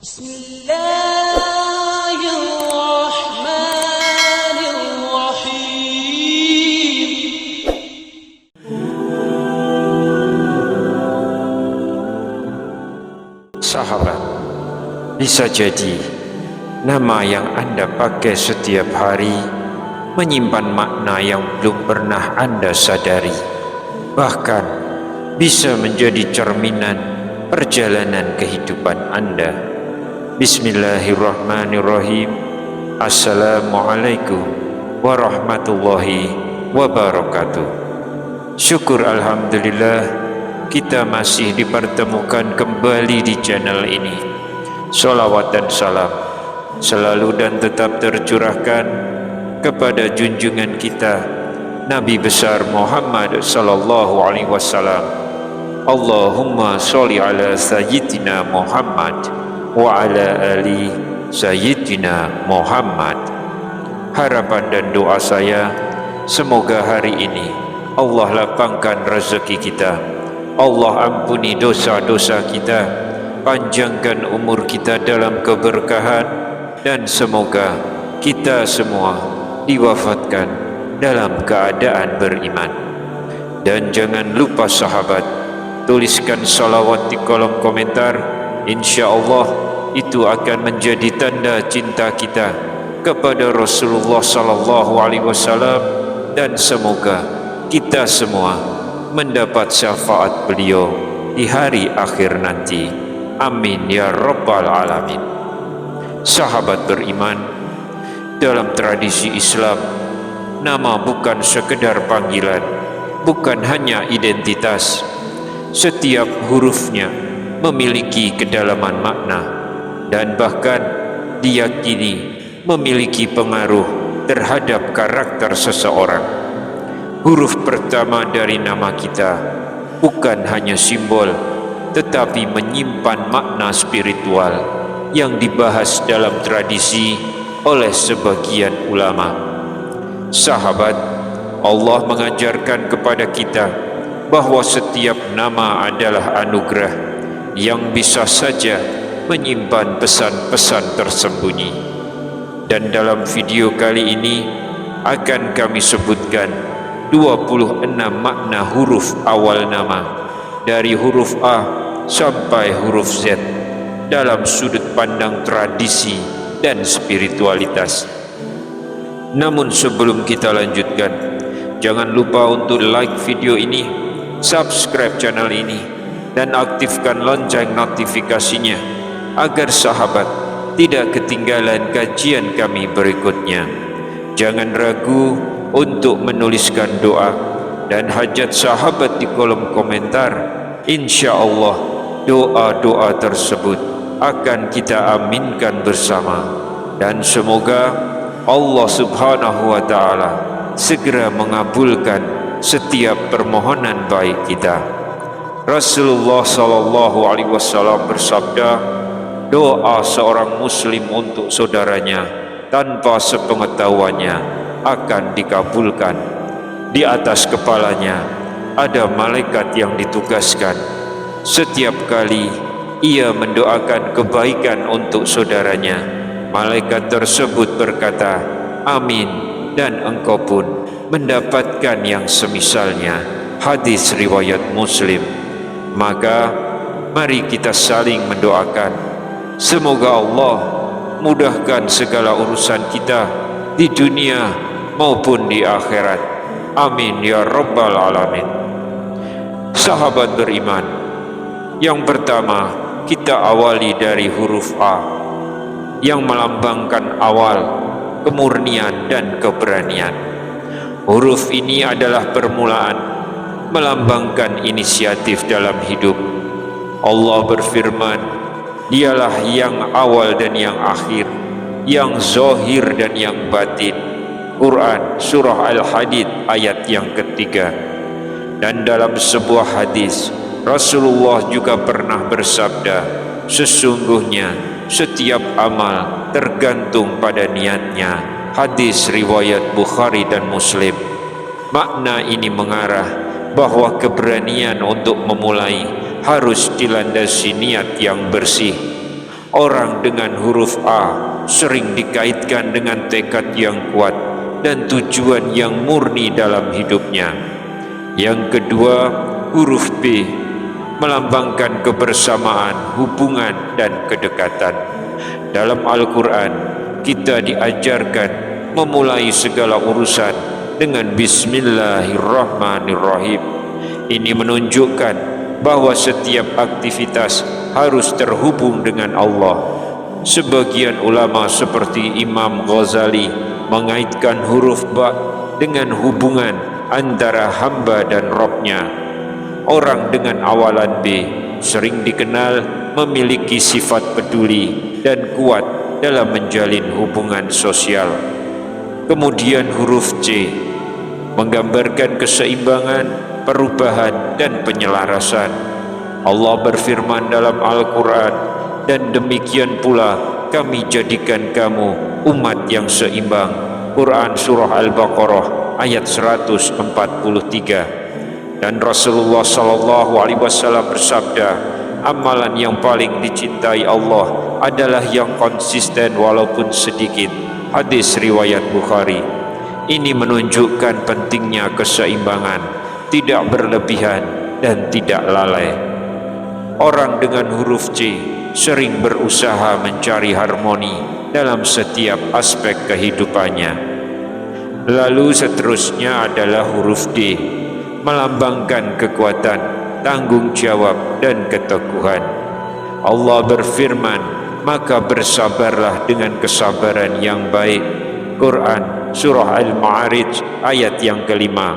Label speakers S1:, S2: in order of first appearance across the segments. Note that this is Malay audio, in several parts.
S1: Bismillahirrahmanirrahim. Sahabat, bisa jadi nama yang Anda pakai setiap hari menyimpan makna yang belum pernah Anda sadari, bahkan bisa menjadi cerminan perjalanan kehidupan Anda. Bismillahirrahmanirrahim. Assalamualaikum warahmatullahi wabarakatuh. Syukur alhamdulillah, kita masih dipertemukan kembali di channel ini. Salawat dan salam selalu dan tetap tercurahkan kepada junjungan kita Nabi besar Muhammad sallallahu alaihi wasallam. Allahumma sholli ala sayyidina Muhammad wa ala ali sayyidina Muhammad. Harapan dan doa saya, semoga hari ini Allah lapangkan rezeki kita, Allah ampuni dosa-dosa kita, panjangkan umur kita dalam keberkahan, dan semoga kita semua diwafatkan dalam keadaan beriman. Dan jangan lupa sahabat, tuliskan salawat di kolom komentar. Insya Allah itu akan menjadi tanda cinta kita kepada Rasulullah sallallahu alaihi wasallam, dan semoga kita semua mendapat syafaat beliau di hari akhir nanti. Amin ya rabbal alamin. Sahabat beriman, dalam tradisi Islam, nama bukan sekedar panggilan, bukan hanya identitas. Setiap hurufnya memiliki kedalaman makna dan bahkan diyakini memiliki pengaruh terhadap karakter seseorang. Huruf pertama dari nama kita bukan hanya simbol, tetapi menyimpan makna spiritual yang dibahas dalam tradisi oleh sebagian ulama. Sahabat, Allah mengajarkan kepada kita bahwa setiap nama adalah anugerah yang bisa saja menyimpan pesan-pesan tersembunyi. Dan dalam video kali ini akan kami sebutkan 26 makna huruf awal nama, dari huruf A sampai huruf Z, dalam sudut pandang tradisi dan spiritualitas. Namun sebelum kita lanjutkan, jangan lupa untuk like video ini, subscribe channel ini, dan aktifkan lonceng notifikasinya agar sahabat tidak ketinggalan kajian kami berikutnya. Jangan ragu untuk menuliskan doa dan hajat sahabat di kolom komentar. Insya Allah doa-doa tersebut akan kita aminkan bersama, dan semoga Allah subhanahu wa ta'ala segera mengabulkan setiap permohonan baik kita. Rasulullah sallallahu alaihi wasallam bersabda, doa seorang muslim untuk saudaranya tanpa sepengetahuannya akan dikabulkan. Di atas kepalanya ada malaikat yang ditugaskan. Setiap kali ia mendoakan kebaikan untuk saudaranya, malaikat tersebut berkata, amin, dan engkau pun mendapatkan yang semisalnya. Hadis riwayat Muslim. Maka mari kita saling mendoakan, semoga Allah mudahkan segala urusan kita di dunia maupun di akhirat. Amin ya rabbal alamin. Sahabat beriman, yang pertama kita awali dari huruf A yang melambangkan awal, kemurnian dan keberanian. Huruf ini adalah permulaan, melambangkan inisiatif dalam hidup. Allah berfirman, dialah yang awal dan yang akhir, yang zahir dan yang batin. Quran surah Al-Hadid ayat yang ketiga. Dan dalam sebuah hadis, Rasulullah juga pernah bersabda, sesungguhnya setiap amal tergantung pada niatnya. Hadis riwayat Bukhari dan Muslim. Makna ini mengarah bahwa keberanian untuk memulai harus dilandasi niat yang bersih. Orang dengan huruf A sering dikaitkan dengan tekad yang kuat dan tujuan yang murni dalam hidupnya. Yang kedua, huruf B melambangkan kebersamaan, hubungan, dan kedekatan. Dalam Al-Quran, kita diajarkan memulai segala urusan dengan Bismillahirrahmanirrahim. Ini menunjukkan bahwa setiap aktivitas harus terhubung dengan Allah. Sebagian ulama seperti Imam Ghazali mengaitkan huruf ba dengan hubungan antara hamba dan Rabb-nya. Orang dengan awalan B sering dikenal memiliki sifat peduli dan kuat dalam menjalin hubungan sosial. Kemudian huruf C menggambarkan keseimbangan, perubahan, dan penyelarasan. Allah berfirman dalam Al-Quran, dan demikian pula kami jadikan kamu umat yang seimbang. Quran Surah Al-Baqarah ayat 143. Dan Rasulullah SAW bersabda, amalan yang paling dicintai Allah adalah yang konsisten walaupun sedikit. Hadis riwayat Bukhari. Ini menunjukkan pentingnya keseimbangan, tidak berlebihan dan tidak lalai. Orang dengan huruf C sering berusaha mencari harmoni dalam setiap aspek kehidupannya. Lalu seterusnya adalah huruf D, melambangkan kekuatan, tanggung jawab, dan keteguhan. Allah berfirman, maka bersabarlah dengan kesabaran yang baik. Quran Surah Al-Ma'arij ayat yang kelima.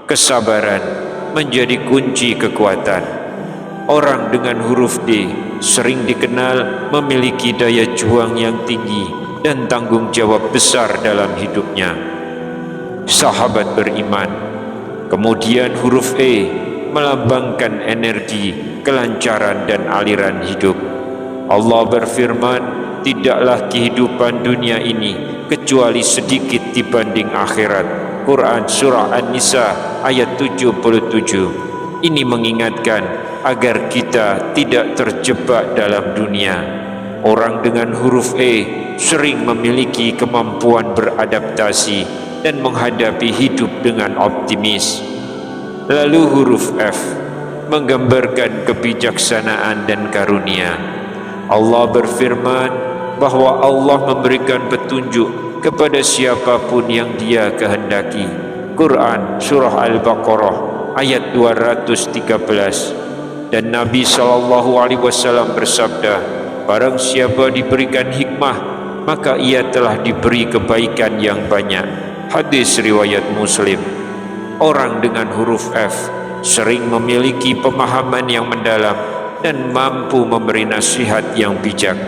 S1: Kesabaran menjadi kunci kekuatan. Orang dengan huruf D sering dikenal memiliki daya juang yang tinggi dan tanggung jawab besar dalam hidupnya. Sahabat beriman. Kemudian huruf E melambangkan energi, kelancaran, dan aliran hidup. Allah berfirman, tidaklah kehidupan dunia ini kecuali sedikit dibanding akhirat. Quran Surah An-Nisa ayat 77. Ini mengingatkan agar kita tidak terjebak dalam dunia. Orang dengan huruf E sering memiliki kemampuan beradaptasi dan menghadapi hidup dengan optimis. Lalu huruf F menggambarkan kebijaksanaan dan karunia. Allah berfirman bahwa Allah memberikan petunjuk kepada siapapun yang Dia kehendaki. Quran Surah Al-Baqarah ayat 213. Dan Nabi SAW bersabda, barang siapa diberikan hikmah, maka ia telah diberi kebaikan yang banyak. Hadis riwayat Muslim. Orang dengan huruf F sering memiliki pemahaman yang mendalam dan mampu memberi nasihat yang bijak.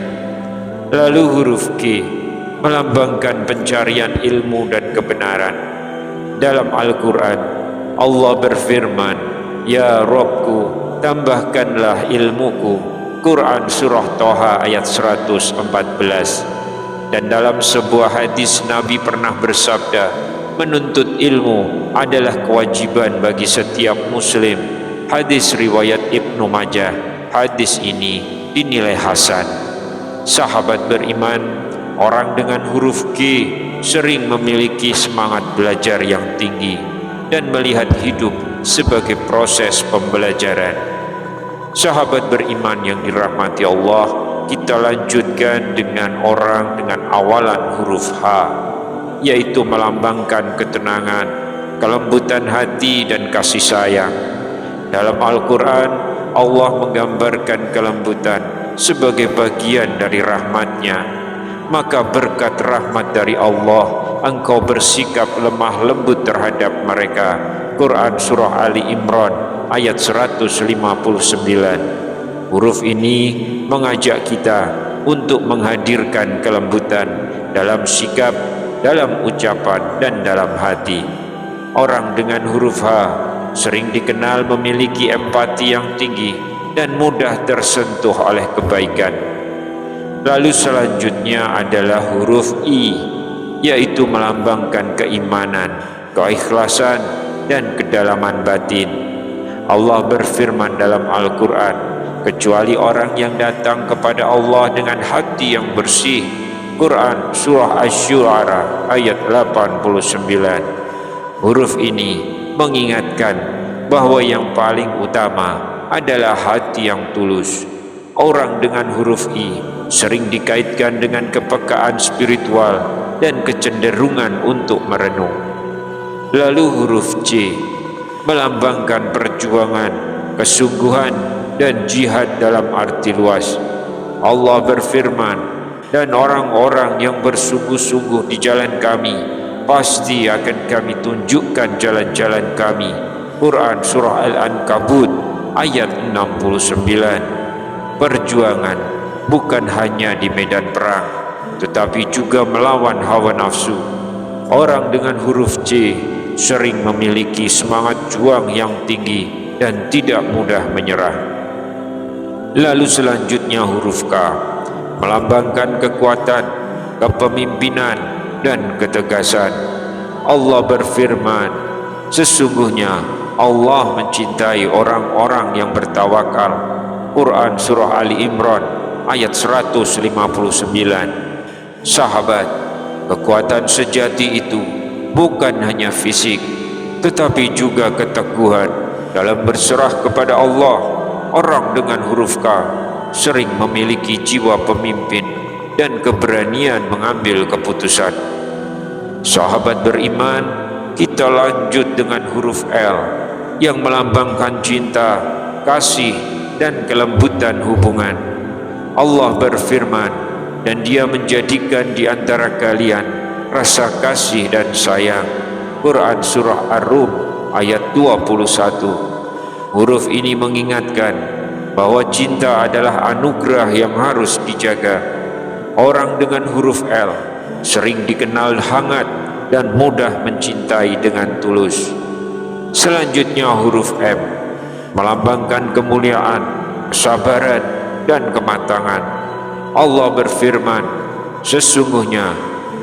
S1: Lalu huruf G melambangkan pencarian ilmu dan kebenaran. Dalam Al-Quran, Allah berfirman, ya Rabbku, tambahkanlah ilmuku. Quran Surah Toha ayat 114. Dan dalam sebuah hadis Nabi pernah bersabda, menuntut ilmu adalah kewajiban bagi setiap muslim. Hadis riwayat Ibnu Majah. Hadis ini dinilai hasan. Sahabat beriman, orang dengan huruf G sering memiliki semangat belajar yang tinggi dan melihat hidup sebagai proses pembelajaran. Sahabat beriman yang dirahmati Allah, kita lanjutkan dengan orang dengan awalan huruf H, yaitu melambangkan ketenangan, kelembutan hati, dan kasih sayang. Dalam Al-Quran, Allah menggambarkan kelembutan sebagai bagian dari rahmat-Nya. Maka berkat rahmat dari Allah, engkau bersikap lemah lembut terhadap mereka. Quran Surah Ali Imran ayat 159. Huruf ini mengajak kita untuk menghadirkan kelembutan dalam sikap, dalam ucapan, dan dalam hati. Orang dengan huruf H sering dikenal memiliki empati yang tinggi dan mudah tersentuh oleh kebaikan. Lalu selanjutnya adalah huruf I, yaitu melambangkan keimanan, keikhlasan, dan kedalaman batin. Allah berfirman dalam Al-Quran, kecuali orang yang datang kepada Allah dengan hati yang bersih. Quran Surah Asy-Syu'ara ayat 89. Huruf ini mengingatkan bahwa yang paling utama adalah hati yang tulus. Orang dengan huruf I sering dikaitkan dengan kepekaan spiritual dan kecenderungan untuk merenung. Lalu huruf C melambangkan perjuangan, kesungguhan, dan jihad dalam arti luas. Allah berfirman, dan orang-orang yang bersungguh-sungguh di jalan kami, pasti akan kami tunjukkan jalan-jalan kami. Quran Surah Al-Ankabut ayat 69. Perjuangan bukan hanya di medan perang, tetapi juga melawan hawa nafsu. Orang dengan huruf C sering memiliki semangat juang yang tinggi dan tidak mudah menyerah. Lalu selanjutnya huruf K melambangkan kekuatan, kepemimpinan, dan ketegasan. Allah berfirman, sesungguhnya Allah mencintai orang-orang yang bertawakal. Quran Surah Ali Imran ayat 159. Sahabat, kekuatan sejati itu bukan hanya fisik, tetapi juga keteguhan dalam berserah kepada Allah. Orang dengan huruf K sering memiliki jiwa pemimpin dan keberanian mengambil keputusan. Sahabat beriman, kita lanjut dengan huruf L yang melambangkan cinta, kasih, dan kelembutan hubungan. Allah berfirman, dan Dia menjadikan di antara kalian rasa kasih dan sayang. Quran Surah Ar-Rum ayat 21. Huruf ini mengingatkan bahwa cinta adalah anugerah yang harus dijaga. Orang dengan huruf L sering dikenal hangat dan mudah mencintai dengan tulus. Selanjutnya huruf M melambangkan kemuliaan, kesabaran, dan kematangan. Allah berfirman, sesungguhnya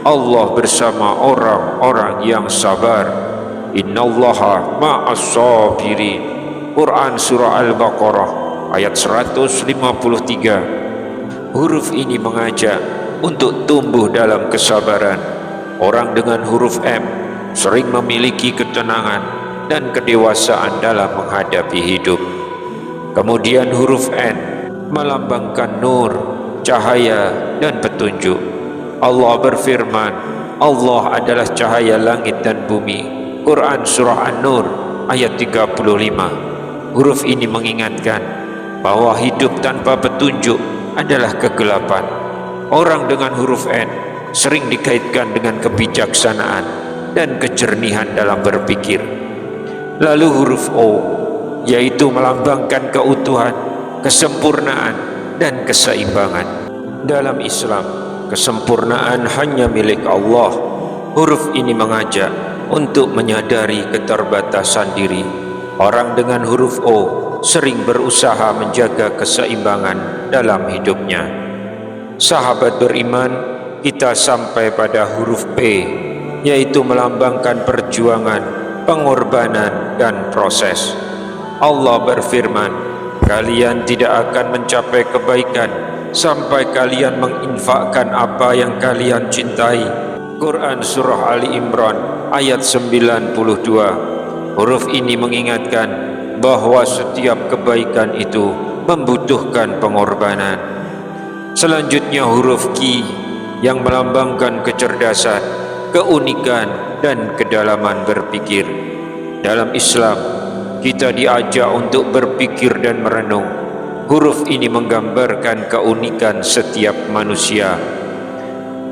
S1: Allah bersama orang-orang yang sabar. Innallaha ma'as-sabirin. Quran Surah Al-Baqarah ayat 153. Huruf ini mengajak untuk tumbuh dalam kesabaran. Orang dengan huruf M sering memiliki ketenangan dan kedewasaan dalam menghadapi hidup. Kemudian huruf N melambangkan nur, cahaya, dan petunjuk. Allah berfirman, Allah adalah cahaya langit dan bumi. Quran Surah An-Nur ayat 35. Huruf ini mengingatkan bahwa hidup tanpa petunjuk adalah kegelapan. Orang dengan huruf N sering dikaitkan dengan kebijaksanaan dan kejernihan dalam berpikir. Lalu huruf O, yaitu melambangkan keutuhan, kesempurnaan, dan keseimbangan. Dalam Islam, kesempurnaan hanya milik Allah. Huruf ini mengajak untuk menyadari keterbatasan diri. Orang dengan huruf O sering berusaha menjaga keseimbangan dalam hidupnya. Sahabat beriman, kita sampai pada huruf P, yaitu melambangkan perjuangan, pengorbanan, dan proses. Allah berfirman, kalian tidak akan mencapai kebaikan sampai kalian menginfakkan apa yang kalian cintai. Quran Surah Ali Imran ayat 92. Huruf ini mengingatkan bahwa setiap kebaikan itu membutuhkan pengorbanan. Selanjutnya huruf Q yang melambangkan kecerdasan, keunikan, dan kedalaman berpikir. Dalam Islam, kita diajak untuk berpikir dan merenung. Huruf ini menggambarkan keunikan setiap manusia.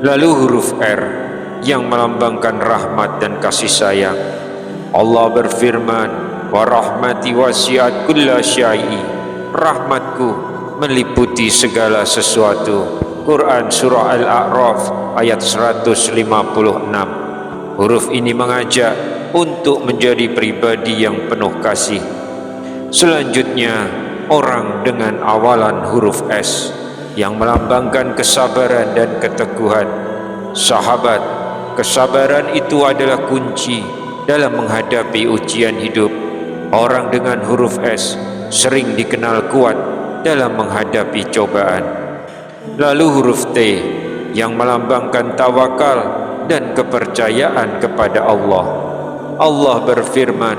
S1: Lalu huruf R yang melambangkan rahmat dan kasih sayang. Allah berfirman, wa rahmati wasi'at kulla syai'i. Rahmatku meliputi segala sesuatu. Quran Surah Al-A'raf ayat 156. Huruf ini mengajak untuk menjadi pribadi yang penuh kasih. Selanjutnya, orang dengan awalan huruf S yang melambangkan kesabaran dan keteguhan. Sahabat, kesabaran itu adalah kunci dalam menghadapi ujian hidup. Orang dengan huruf S sering dikenal kuat dalam menghadapi cobaan. Lalu huruf T yang melambangkan tawakal dan kepercayaan kepada Allah. Allah berfirman,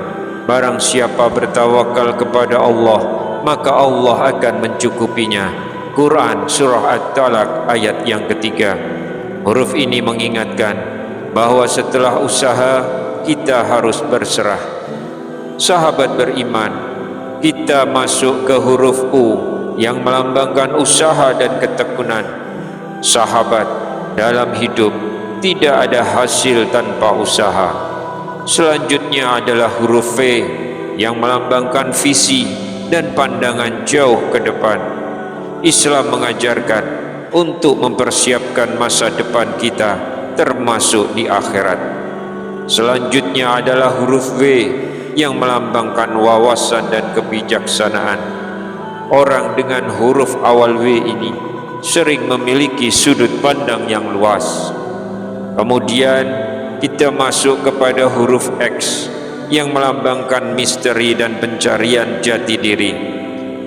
S1: barang siapa bertawakal kepada Allah, maka Allah akan mencukupinya. Quran Surah At-Talaq ayat yang ketiga. Huruf ini mengingatkan bahwa setelah usaha kita harus berserah. Sahabat beriman, kita masuk ke huruf U yang melambangkan usaha dan ketekunan. Sahabat, dalam hidup tidak ada hasil tanpa usaha. Selanjutnya adalah huruf V yang melambangkan visi dan pandangan jauh ke depan. Islam mengajarkan untuk mempersiapkan masa depan kita, termasuk di akhirat. Selanjutnya adalah huruf V yang melambangkan wawasan dan kebijaksanaan. Orang dengan huruf awal W ini sering memiliki sudut pandang yang luas. Kemudian kita masuk kepada huruf X yang melambangkan misteri dan pencarian jati diri.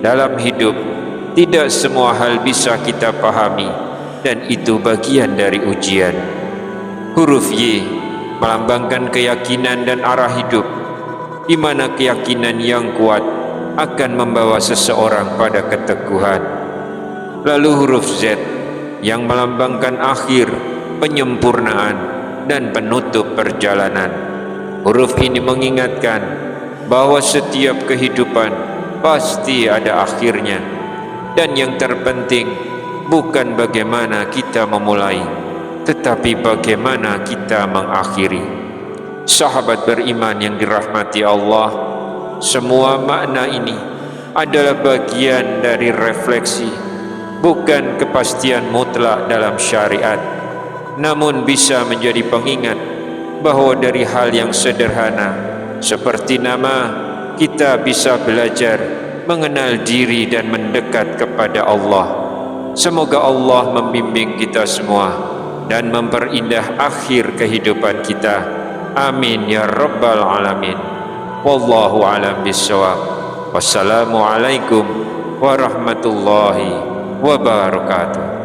S1: Dalam hidup, tidak semua hal bisa kita pahami, dan itu bagian dari ujian. Huruf Y melambangkan keyakinan dan arah hidup, di mana keyakinan yang kuat akan membawa seseorang pada keteguhan. Lalu huruf Z yang melambangkan akhir, penyempurnaan, dan penutup perjalanan. Huruf ini mengingatkan bahwa setiap kehidupan pasti ada akhirnya, dan yang terpenting bukan bagaimana kita memulai, tetapi bagaimana kita mengakhiri. Sahabat beriman yang dirahmati Allah, semua makna ini adalah bagian dari refleksi, bukan kepastian mutlak dalam syariat, namun bisa menjadi pengingat bahwa dari hal yang sederhana seperti nama, kita bisa belajar mengenal diri dan mendekat kepada Allah. Semoga Allah membimbing kita semua dan memperindah akhir kehidupan kita. Amin ya rabbal alamin. Wallahu a'lam bishawab. Wassalamualaikum warahmatullahi wabarakatuh.